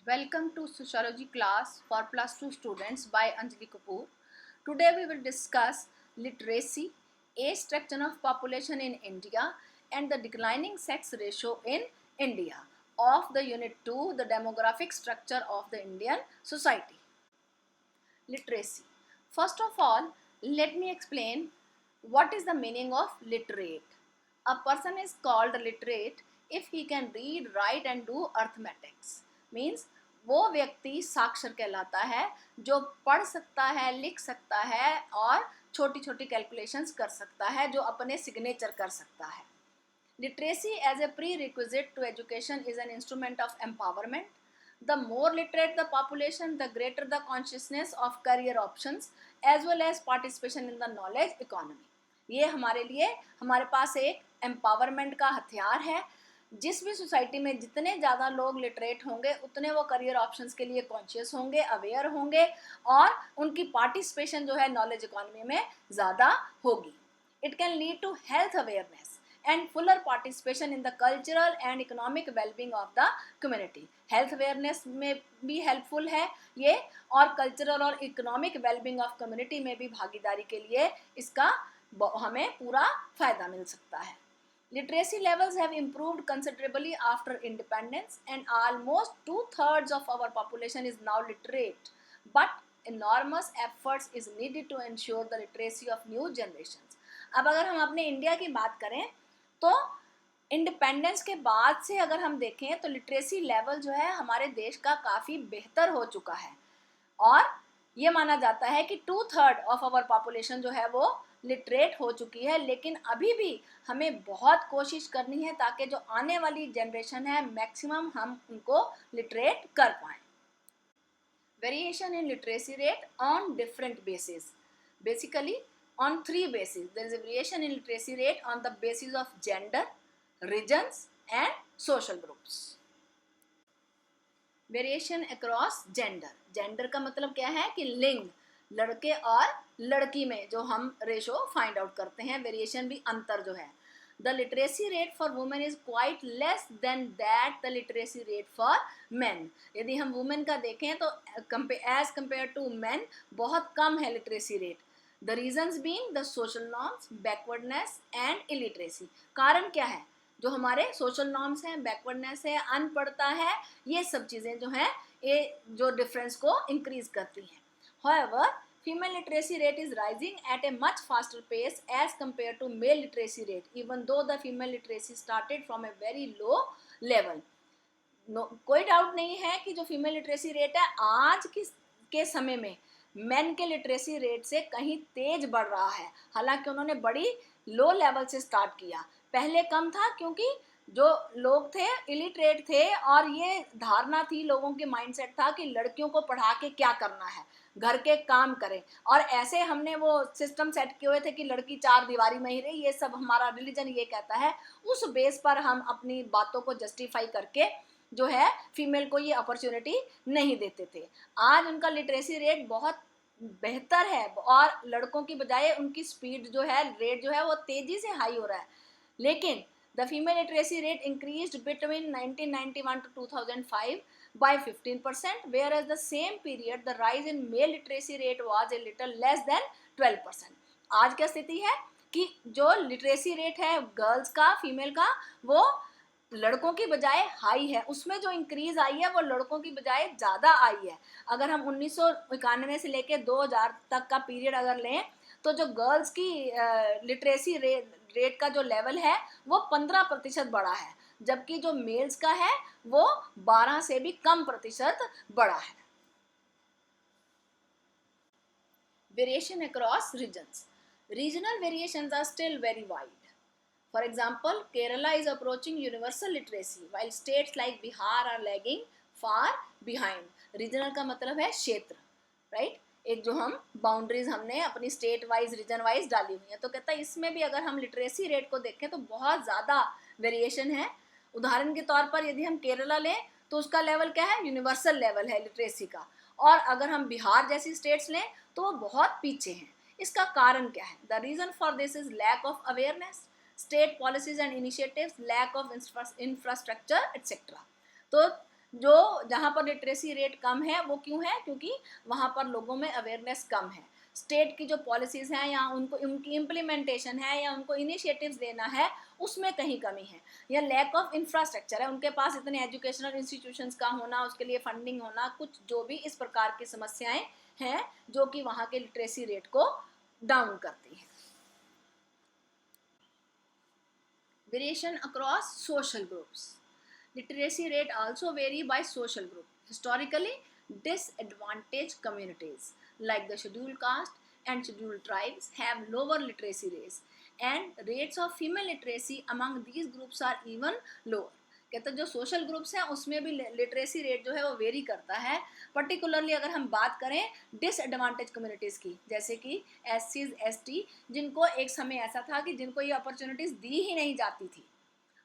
Welcome to Sociology class for plus 2 students by Anjali Kapoor. Today we will discuss literacy, age structure of population in India and the declining sex ratio in India of the unit 2, the demographic structure of the Indian society. Literacy. First of all, let me explain what is the meaning of literate. A person is called literate if he can read, write and do arithmetics. Means वो व्यक्ति साक्षर कहलाता है जो पढ़ सकता है, लिख सकता है और छोटी छोटी कैलकुलेशंस कर सकता है, जो अपने सिग्नेचर कर सकता है. Literacy as a prerequisite to education is an instrument of empowerment. The more literate the population, the greater the consciousness of career options as well as participation in the knowledge economy. ये हमारे लिए हमारे पास एक empowerment का हथियार है. जिस भी सोसाइटी में जितने ज़्यादा लोग लिटरेट होंगे उतने वो करियर ऑप्शंस के लिए कॉन्शियस होंगे, अवेयर होंगे और उनकी पार्टिसिपेशन जो है नॉलेज इकोनॉमी में ज़्यादा होगी. It can lead to health awareness and fuller participation in the cultural and economic well-being of the community. Health awareness में भी helpful है ये, और cultural और economic well-being of community में भी भागीदारी के लिए इसका हमें पूरा फायदा मिल सकता है. Literacy levels have improved considerably after independence and almost 2/3 of our population is now literate, but enormous efforts is needed to ensure the literacy of new generations. अब अगर हम अपने इंडिया की बात करें तो इंडिपेंडेंस के बाद से अगर हम देखें तो लिटरेसी लेवल जो है हमारे देश का काफ़ी बेहतर हो चुका है और ये माना जाता है कि 2/3 ऑफ आवर पॉपुलेशन जो है वो लिटरेट हो चुकी है. लेकिन अभी भी हमें बहुत कोशिश करनी है ताकि जो आने वाली जनरेशन है मैक्सिमम हम उनको लिटरेट कर पाएँ. Variation in literacy rate on different basis. Basically on 3 bases. There is a variation in literacy rate on the basis of gender, regions and social groups. Variation across gender. Gender का मतलब क्या है कि लिंग, लड़के और लड़की में जो हम रेशो फाइंड आउट करते हैं, वेरिएशन भी अंतर जो है. The literacy rate for women is quite less than that the literacy rate for men. यदि हम women का देखें तो as compared to men बहुत कम है literacy rate. The reasons being the social norms, backwardness and illiteracy. कारण क्या है? जो हमारे social norms हैं, backwardness है, अनपढ़ता है, ये सब चीज़ें जो हैं ये जो difference को increase करती हैं. However, female literacy rate is rising at a much faster pace as compared to male literacy rate, even though the female literacy started from a very low level. कोई डाउट नहीं है कि जो female literacy rate है आज के समय में मेन के लिटरेसी रेट से कहीं तेज बढ़ रहा है. हालांकि उन्होंने बड़ी लो लेवल से स्टार्ट किया, पहले कम था क्योंकि जो लोग थे इलिटरेट थे और ये धारणा थी, लोगों के माइंडसेट था कि लड़कियों को पढ़ा के क्या करना है, घर के काम करें. और ऐसे हमने वो सिस्टम सेट किए हुए थे कि लड़की 4 दीवारी में ही रही, ये सब हमारा रिलीजन ये कहता है. उस बेस पर हम अपनी बातों को जस्टिफाई करके जो है फीमेल को ये अपॉर्चुनिटी नहीं देते थे. आज उनका लिटरेसी रेट बहुत बेहतर है और लड़कों की बजाय उनकी स्पीड जो है, रेट जो है वो तेजी से हाई हो रहा है. लेकिन the female literacy rate increased between 1991 to 2005 by 15%, whereas the same period the rise in male literacy rate was a little less than 12%. आज क्या स्थिति है कि जो लिटरेसी रेट है गर्ल्स का, फीमेल का, वो लड़कों की बजाय हाई है. उसमें जो इंक्रीज आई है वो लड़कों की बजाय ज़्यादा आई है. अगर हम 1991 से लेके 2000 तक का पीरियड अगर लें तो जो गर्ल्स की लिटरेसी रेट का जो लेवल है वो 15% बढ़ा है, जबकि जो मेल्स का है वो 12 से भी कम प्रतिशत बढ़ा है. Variation across regions. Regional variations are still very wide. For example, Kerala is approaching universal literacy, while states like Bihar are lagging far behind. Regional का मतलब है क्षेत्र, right? एक जो हम बाउंड्रीज हमने अपनी स्टेट वाइज, रीजन वाइज डाली हुई है, तो कहता है इसमें भी अगर हम लिटरेसी रेट को देखें तो बहुत ज़्यादा वेरिएशन है. उदाहरण के तौर पर यदि हम केरला लें तो उसका लेवल क्या है, यूनिवर्सल लेवल है लिटरेसी का. और अगर हम बिहार जैसी स्टेट्स लें तो वो बहुत पीछे हैं. इसका कारण क्या है? The reason for this is lack of awareness, state policies and initiatives, lack of infrastructure etc. तो जो जहाँ पर लिटरेसी रेट कम है वो क्यों है, क्योंकि वहाँ पर लोगों में अवेयरनेस कम है, स्टेट की जो पॉलिसीज़ हैं या उनको उनकी इम्प्लीमेंटेशन है या उनको इनिशिएटिव्स लेना है उसमें कहीं कमी है, या लैक ऑफ इंफ्रास्ट्रक्चर है, उनके पास इतने एजुकेशनल इंस्टीट्यूशंस का होना, उसके लिए फंडिंग होना, कुछ जो भी इस प्रकार की समस्याएं हैं जो कि वहाँ के लिटरेसी रेट को डाउन करती है। Variation across social groups. Literacy rate also vary by social group. Historically, disadvantaged communities like the scheduled caste and scheduled tribes have lower literacy rates, and rates of female literacy among these groups are even lower. कहते हैं जो social groups हैं उसमें भी literacy rate जो है वो very करता है, पर्टिकुलरली अगर हम बात करें डिसएडवांटेज कम्युनिटीज़ की, जैसे कि एससीज एसटी, जिनको एक समय ऐसा था कि जिनको ये अपॉर्चुनिटीज़ दी ही नहीं जाती थी।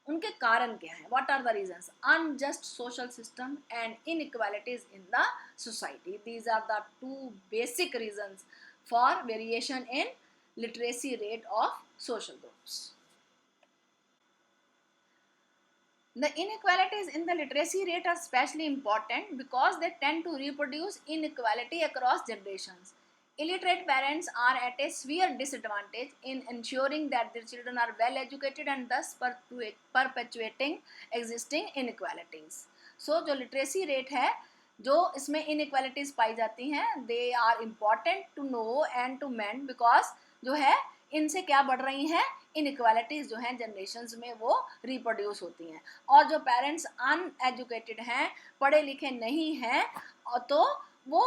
उनके कारण क्या है, what are the reasons? Unjust social system and inequalities in the society, these are the two basic reasons for variation in literacy rate of social groups. The inequalities in the literacy rate are especially important because they tend to reproduce inequality across generations. Illiterate parents are at a severe disadvantage in ensuring that their children are well educated and thus perpetuating existing inequalities. So जो literacy rate है, जो इसमें inequalities पाई जाती हैं, they are important to know and to mend because जो है इनसे क्या बढ़ रही हैं, इनइक्वालिटीज़ जो हैं जनरेशन्स में वो रिप्रोड्यूस होती हैं। और जो पेरेंट्स अनएजुकेटेड हैं, पढ़े लिखे नहीं हैं, तो वो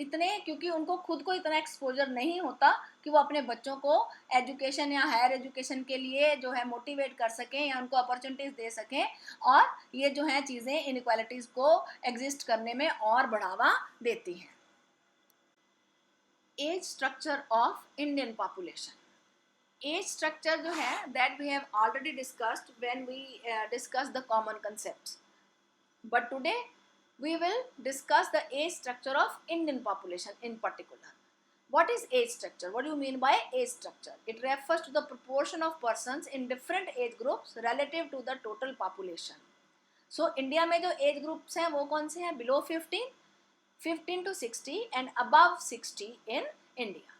इतने, क्योंकि उनको खुद को इतना एक्सपोजर नहीं होता कि वो अपने बच्चों को एजुकेशन या हायर एजुकेशन के लिए जो है मोटिवेट कर सकें या उनको अपॉर्चुनिटीज़ दे सकें, और ये जो हैं चीज़ें इनइक्वालिटीज़ को एग्जिस्ट करने में और बढ़ावा देती हैं। Age structure of Indian population. Age structure जो है that we have already discussed when we discuss the common concepts, but today we will discuss the age structure of Indian population in particular. What is age structure? What do you mean by age structure? It refers to the proportion of persons in different age groups relative to the total population. So India में जो age groups हैं वो कौन से हैं? Below 15, 15 to 60 and above 60 in India.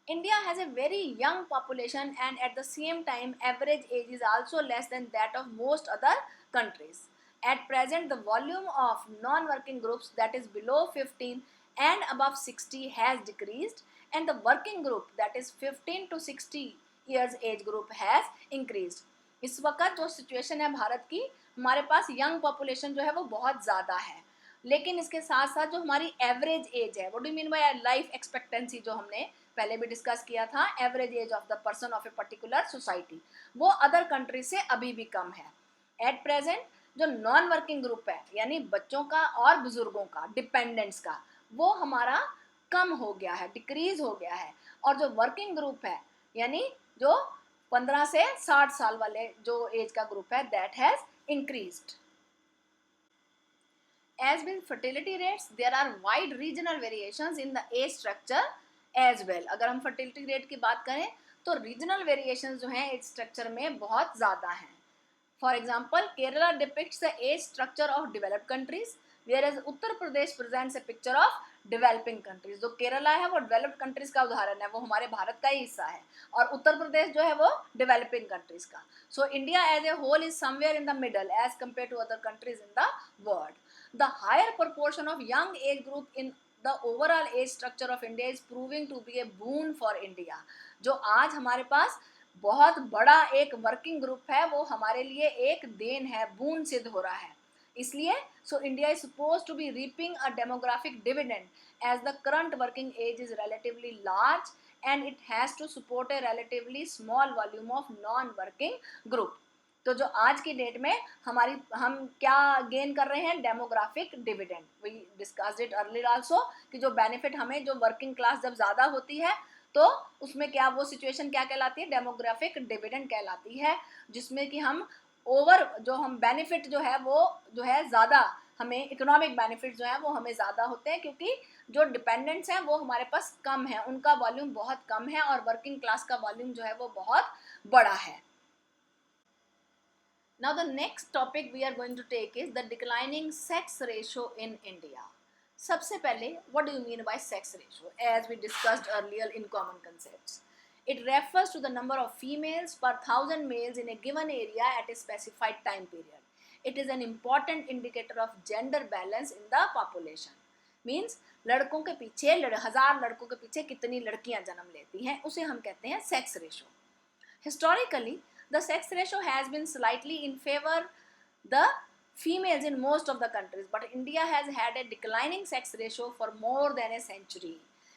India has a very young population and at the same time average age is also less than that of most other countries. At present, the volume of non-working groups, that is below 15 and above 60, has decreased, and the working group, that is 15 to 60 years age group, has increased. इस वक्त जो situation है भारत की, हमारे पास young population जो है वो बहुत ज़्यादा है, लेकिन इसके साथ साथ जो हमारी एवरेज एज है, what do mean by life expectancy, जो हमने पहले भी डिस्कस किया था, average age of the person of a particular society, वो अदर कंट्री से अभी भी कम है. एट प्रेजेंट जो नॉन वर्किंग ग्रुप है, यानी बच्चों का और बुजुर्गों का, डिपेंडेंट्स का, वो हमारा कम हो गया है, डिक्रीज हो गया है, और जो वर्किंग ग्रुप है, यानी जो 15 से 60 साल वाले जो एज का ग्रुप है, that has increased. As with fertility rates, there are wide regional variations in the age structure as well. अगर हम fertility rate की बात करें तो regional variations जो हैं age structure में बहुत ज़्यादा हैं. For example, Kerala depicts the age structure of developed countries, whereas Uttar Pradesh presents a picture of developing countries. जो केरला है वो developed countries का उदाहरण है, वो हमारे भारत का ही हिस्सा है, और उत्तर प्रदेश जो है वो developing countries का. So India as a whole is somewhere in the middle as compared to other countries in the world. The higher proportion of young age group in the overall age structure of India is proving to be a boon for India. जो आज हमारे पास बहुत बड़ा एक working group है, वो हमारे लिए एक देन है, बून सिद्ध हो रहा है. इसलिए so India is suppose to be reaping a demographic dividend as the current working age is relatively large and it has to support a relatively small volume of non working group. तो जो आज की date में हम क्या gain कर रहे हैं, demographic dividend. We discussed it earlier also कि जो बेनिफिट हमें, जो वर्किंग क्लास जब ज़्यादा होती है तो उसमें क्या, वो सिचुएशन क्या कहलाती है, डेमोग्राफिक डिविडेंड कहलाती है, जिसमें कि हम ओवर जो हम बेनिफिट जो है वो जो है ज़्यादा, हमें इकोनॉमिक बेनिफिट जो है वो हमें ज़्यादा होते हैं, क्योंकि जो डिपेंडेंट्स हैं वो हमारे पास कम है, उनका वॉल्यूम बहुत कम है, और वर्किंग क्लास का वॉल्यूम जो है वो बहुत बड़ा है. Now the next topic we are going to take is the declining sex ratio in India. सबसे पहले, what do you mean by sex ratio? As we discussed earlier in common concepts, it refers to the number of females per thousand males in a given area at a specified time period. It is an important indicator of gender balance in the population. Means लड़कों के पीछे 1000 लड़कों के पीछे कितनी लड़कियां जन्म लेती हैं, उसे हम कहते हैं sex ratio. Historically, the sex ratio has been slightly in favor the females in most of the countries, but India has had a declining sex ratio for more than a century.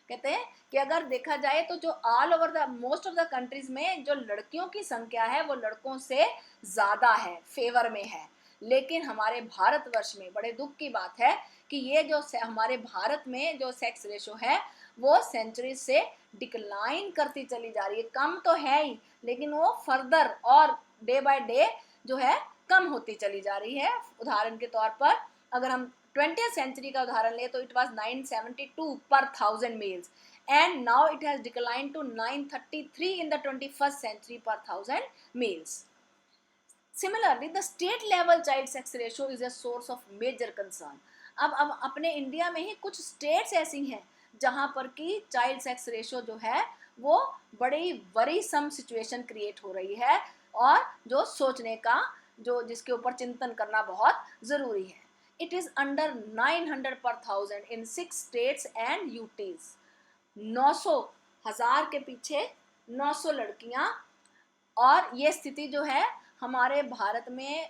कहते हैं कि अगर देखा जाए तो जो all over the most of the countries में जो लड़कियों की संख्या है वो लड़कों से ज़्यादा है, फेवर में है. लेकिन हमारे भारतवर्ष में बड़े दुख की बात है कि ये जो हमारे भारत में जो सेक्स रेशो है वो सेंचुरी से डिक्लाइन करती चली जा रही है. कम तो है ही, लेकिन वो फर्दर और डे बाय डे जो है कम होती चली जा रही है. उदाहरण के तौर पर अगर हम 20th सेंचुरी का उदाहरण लें तो it was 972 per 1000 males and now it has decline to 933 in the 21st century per 1000 males. Similarly, the state level child sex ratio is a source of major concern. अब अपने India में ही कुछ states ऐसी हैं जहाँ पर कि child sex ratio जो है वो बड़ी वरीसम सिचुएशन क्रिएट हो रही है और जो सोचने का जो जिसके ऊपर चिंतन करना बहुत ज़रूरी है. इट इज़ अंडर 900 पर 1000 इन 6 स्टेट्स एंड यूटीज. 900 हज़ार के पीछे 900 लड़कियाँ, और ये स्थिति जो है हमारे भारत में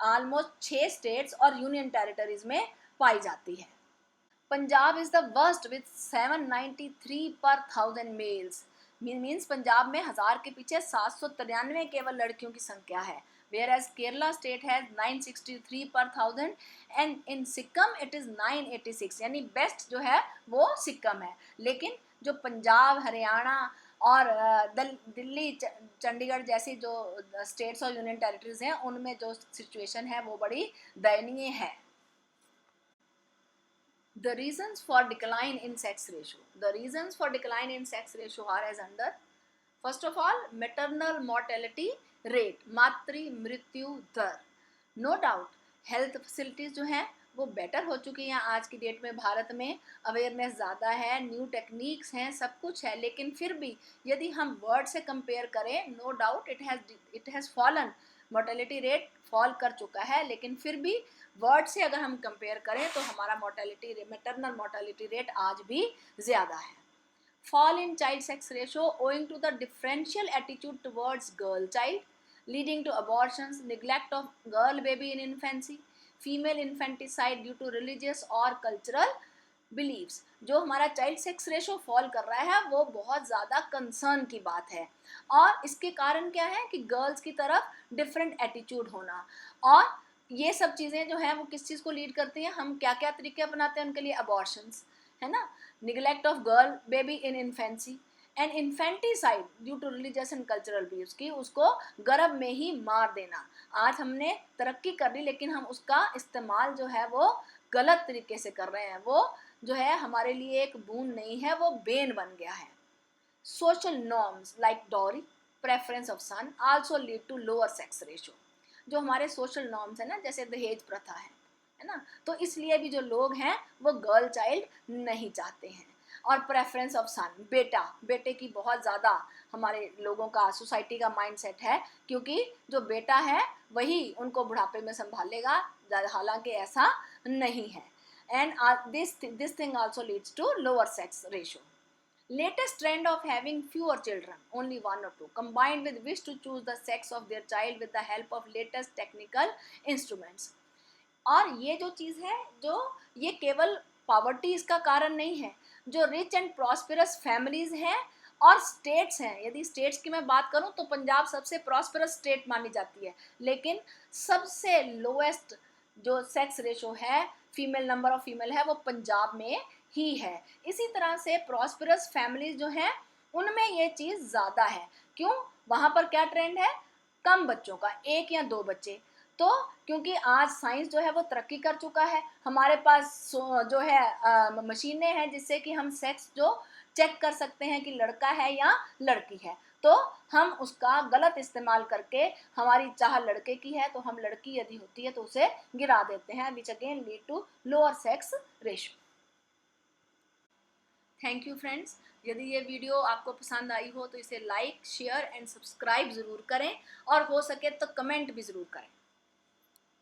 ऑलमोस्ट 6 स्टेट्स और यूनियन टेरिटरीज में पाई जाती है. Punjab is the worst with 793 पर 1000 मेल्स. मीन्स पंजाब में 1000 के पीछे 793 केवल लड़कियों की संख्या है. whereas Kerala state has 963 per 1000 and in Sikkim it is 986. यानी बेस्ट जो है वो सिक्किम है. लेकिन जो पंजाब, हरियाणा और दिल्ली, चंडीगढ़ जैसी जो स्टेट्स और यूनियन टेरिटरीज हैं उनमें जो सिचुएशन है वो बड़ी दयनीय है. The reasons for decline in sex ratio. The reasons for decline in sex ratio are as under. First of all, maternal mortality rate, मातृ मृत्यु दर. No doubt, health facilities जो हैं वो बेटर हो चुकी हैं आज की डेट में. भारत में अवेयरनेस ज़्यादा है, न्यू टेक्निक्स हैं, सब कुछ है. लेकिन फिर भी यदि हम वर्ल्ड से कंपेयर करें, no doubt it has fallen. Mortality rate fall कर चुका है, लेकिन फिर भी वर्ल्ड से अगर हम कंपेयर करें तो हमारा मैटरनल मोर्टेलिटी रेट आज भी ज़्यादा है. Fall in child sex ratio owing to the differential attitude towards girl child, leading to abortions, neglect of girl baby in infancy, female infanticide due to religious or cultural beliefs. जो हमारा child sex ratio fall कर रहा है वो बहुत ज़्यादा concern की बात है. और इसके कारण क्या है कि गर्ल्स की तरफ डिफरेंट एटीट्यूड होना, और ये सब चीज़ें जो हैं वो किस चीज़ को लीड करती हैं, हम क्या क्या तरीके अपनाते हैं उनके लिए, अबॉर्शंस है ना, neglect of girl baby in infancy and infanticide due to religious and cultural views की उसको गर्भ में ही मार देना. आज हमने तरक्की कर ली लेकिन हम उसका इस्तेमाल जो है वो गलत तरीके से कर रहे हैं. वो जो है हमारे लिए एक बूंद नहीं है, वो बेन बन गया है. Social norms like dowry, preference of son also lead to lower sex ratio. जो हमारे सोशल नॉर्म्स है ना, जैसे दहेज प्रथा है ना, तो इसलिए भी जो लोग हैं वो गर्ल चाइल्ड नहीं चाहते हैं. और प्रेफरेंस ऑफ सन, बेटे की बहुत ज़्यादा हमारे लोगों का, सोसाइटी का माइंडसेट है, क्योंकि जो बेटा है वही उनको बुढ़ापे में संभालेगा, हालांकि ऐसा नहीं है. And this thing also leads to lower sex ratio. Latest trend of having fewer children, only 1 or 2, combined with wish to choose the sex of their child with the help of latest technical instruments. और ये जो चीज़ है, जो ये केवल poverty इसका कारण नहीं है. जो रिच एंड प्रॉस्पेरस फैमिलीज हैं और स्टेट्स हैं, यदि स्टेट्स की मैं बात करूं तो पंजाब सबसे प्रॉस्पेरस स्टेट मानी जाती है, लेकिन सबसे लोएस्ट जो सेक्स रेशो है, फीमेल नंबर ऑफ फीमेल है, वो पंजाब में ही है. इसी तरह से प्रॉस्पेरस फैमिलीज जो हैं उनमें ये चीज़ ज़्यादा है. क्यों? वहाँ पर क्या ट्रेंड है, कम बच्चों का, 1 या 2 बच्चे. तो क्योंकि आज साइंस जो है वो तरक्की कर चुका है, हमारे पास जो है मशीनें हैं जिससे कि हम सेक्स जो चेक कर सकते हैं कि लड़का है या लड़की है. तो हम उसका गलत इस्तेमाल करके, हमारी चाह लड़के की है तो हम लड़की यदि होती है तो उसे गिरा देते हैं, which again lead to lower sex ratio. Thank you friends. यदि ये वीडियो आपको पसंद आई हो तो इसे लाइक, शेयर एंड सब्सक्राइब ज़रूर करें, और हो सके तो कमेंट भी ज़रूर करें।